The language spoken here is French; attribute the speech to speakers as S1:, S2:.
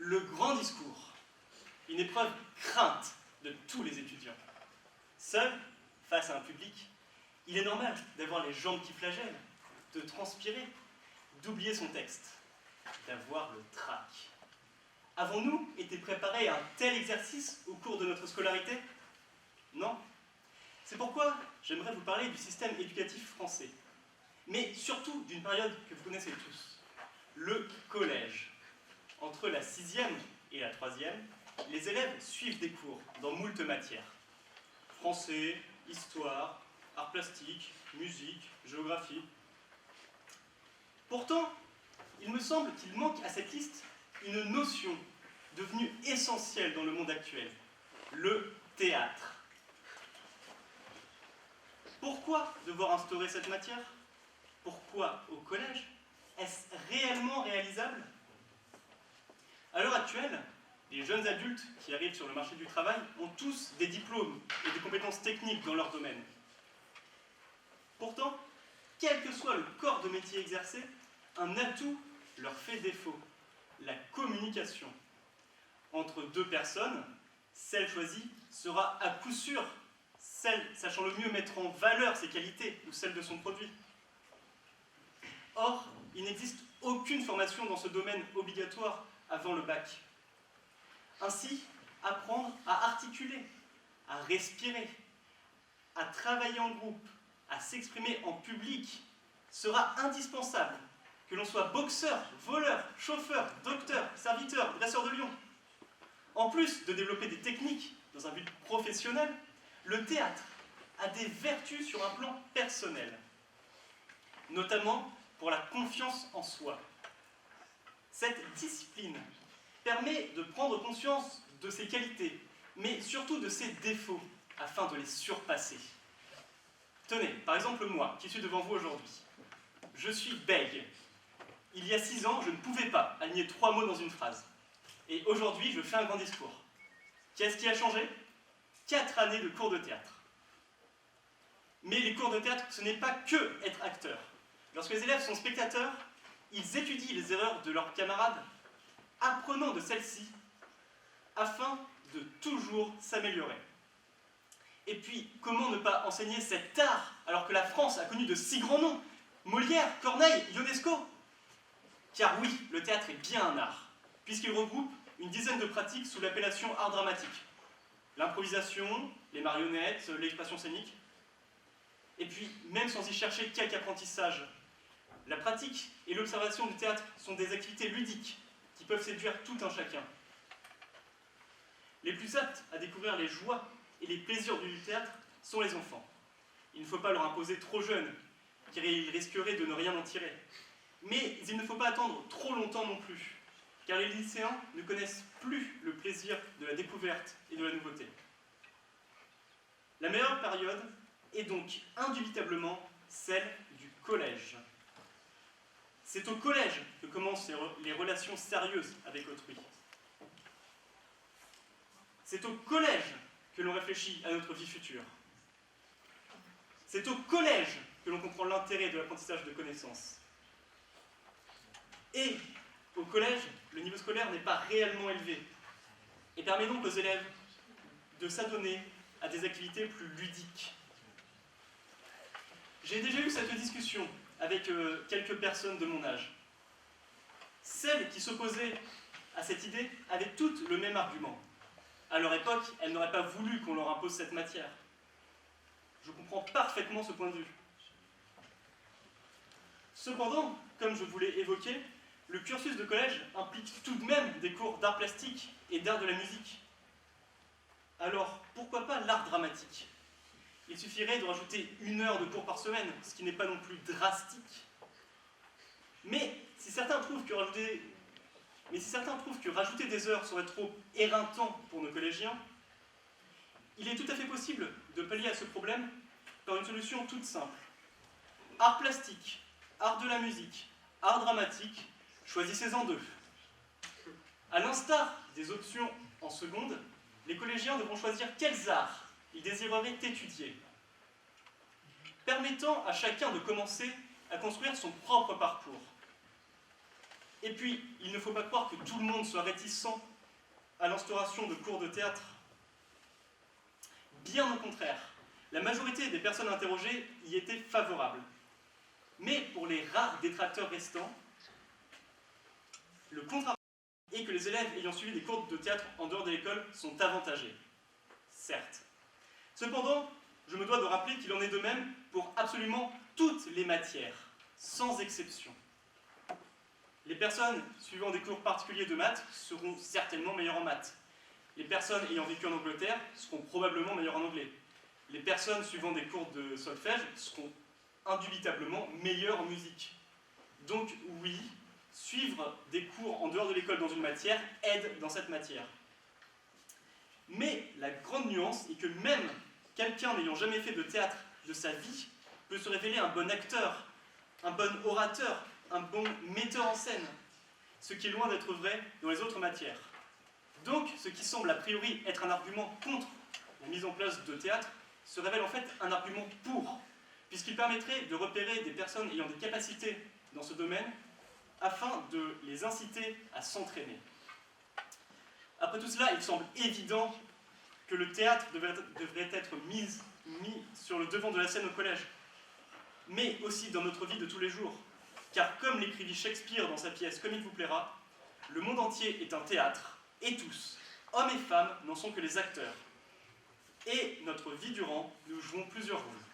S1: Le grand discours, une épreuve crainte de tous les étudiants. Seul, face à un public, il est normal d'avoir les jambes qui flagellent, de transpirer, d'oublier son texte, d'avoir le trac. Avons-nous été préparés à un tel exercice au cours de notre scolarité? Non. C'est pourquoi j'aimerais vous parler du système éducatif français, mais surtout d'une période que vous connaissez tous, le collège. Entre la 6e et la 3e, les élèves suivent des cours dans moult matières. Français, histoire, arts plastiques, musique, géographie. Pourtant, il me semble qu'il manque à cette liste une notion devenue essentielle dans le monde actuel, le théâtre. Pourquoi devoir instaurer cette matière? Pourquoi au collège? Est-ce réellement réalisable? À l'heure actuelle, les jeunes adultes qui arrivent sur le marché du travail ont tous des diplômes et des compétences techniques dans leur domaine. Pourtant, quel que soit le corps de métier exercé, un atout leur fait défaut, la communication. Entre deux personnes, celle choisie sera à coup sûr celle sachant le mieux mettre en valeur ses qualités ou celles de son produit. Or, il n'existe aucune formation dans ce domaine obligatoire avant le bac. Ainsi, apprendre à articuler, à respirer, à travailler en groupe, à s'exprimer en public sera indispensable, que l'on soit boxeur, voleur, chauffeur, docteur, serviteur, dresseur de lion. En plus de développer des techniques dans un but professionnel, le théâtre a des vertus sur un plan personnel, notamment pour la confiance en soi. Cette discipline permet de prendre conscience de ses qualités, mais surtout de ses défauts, afin de les surpasser. Tenez, par exemple moi, qui suis devant vous aujourd'hui. Je suis bègue. Il y a 6 ans, je ne pouvais pas aligner 3 mots dans une phrase. Et aujourd'hui, je fais un grand discours. Qu'est-ce qui a changé? 4 années de cours de théâtre. Mais les cours de théâtre, ce n'est pas que être acteur. Lorsque les élèves sont spectateurs, ils étudient les erreurs de leurs camarades, apprenant de celles-ci, afin de toujours s'améliorer. Et puis, comment ne pas enseigner cet art, alors que la France a connu de si grands noms? Molière, Corneille, Ionesco. Car oui, le théâtre est bien un art, puisqu'il regroupe une dizaine de pratiques sous l'appellation art dramatique. L'improvisation, les marionnettes, l'expression scénique. Et puis, même sans y chercher quelque apprentissage, la pratique et l'observation du théâtre sont des activités ludiques qui peuvent séduire tout un chacun. Les plus aptes à découvrir les joies et les plaisirs du théâtre sont les enfants. Il ne faut pas leur imposer trop jeune, car ils risqueraient de ne rien en tirer. Mais il ne faut pas attendre trop longtemps non plus, car les lycéens ne connaissent plus le plaisir de la découverte et de la nouveauté. La meilleure période est donc indubitablement celle du collège. C'est au collège que commencent les relations sérieuses avec autrui. C'est au collège que l'on réfléchit à notre vie future. C'est au collège que l'on comprend l'intérêt de l'apprentissage de connaissances. Et au collège, le niveau scolaire n'est pas réellement élevé et permet donc aux élèves de s'adonner à des activités plus ludiques. J'ai déjà eu cette discussion avec quelques personnes de mon âge. Celles qui s'opposaient à cette idée avaient toutes le même argument. À leur époque, elles n'auraient pas voulu qu'on leur impose cette matière. Je comprends parfaitement ce point de vue. Cependant, comme je vous l'ai évoqué, le cursus de collège implique tout de même des cours d'art plastique et d'art de la musique. Alors, pourquoi pas l'art dramatique? Il suffirait de rajouter 1 heure de cours par semaine, ce qui n'est pas non plus drastique. Mais si certains trouvent que rajouter des heures serait trop éreintant pour nos collégiens, il est tout à fait possible de pallier à ce problème par une solution toute simple. Art plastique, art de la musique, art dramatique, choisissez-en 2. À l'instar des options en seconde, les collégiens devront choisir quels arts ils désireraient étudier, permettant à chacun de commencer à construire son propre parcours. Et puis, il ne faut pas croire que tout le monde soit réticent à l'instauration de cours de théâtre. Bien au contraire, la majorité des personnes interrogées y étaient favorables. Mais pour les rares détracteurs restants, le contre-argument est que les élèves ayant suivi des cours de théâtre en dehors de l'école sont avantagés. Certes. Cependant, je me dois de rappeler qu'il en est de même pour absolument toutes les matières, sans exception. Les personnes suivant des cours particuliers de maths seront certainement meilleures en maths. Les personnes ayant vécu en Angleterre seront probablement meilleures en anglais. Les personnes suivant des cours de solfège seront indubitablement meilleures en musique. Donc oui, suivre des cours en dehors de l'école dans une matière aide dans cette matière. Mais la grande nuance est que même quelqu'un n'ayant jamais fait de théâtre de sa vie peut se révéler un bon acteur, un bon orateur, un bon metteur en scène, ce qui est loin d'être vrai dans les autres matières. Donc, ce qui semble a priori être un argument contre la mise en place de théâtre se révèle en fait un argument pour, puisqu'il permettrait de repérer des personnes ayant des capacités dans ce domaine afin de les inciter à s'entraîner. Après tout cela, il semble évident que le théâtre devrait être mis sur le devant de la scène au collège, mais aussi dans notre vie de tous les jours. Car comme l'écrivit Shakespeare dans sa pièce Comme il vous plaira, le monde entier est un théâtre, et tous, hommes et femmes, n'en sont que les acteurs. Et notre vie durant, nous jouons plusieurs rôles.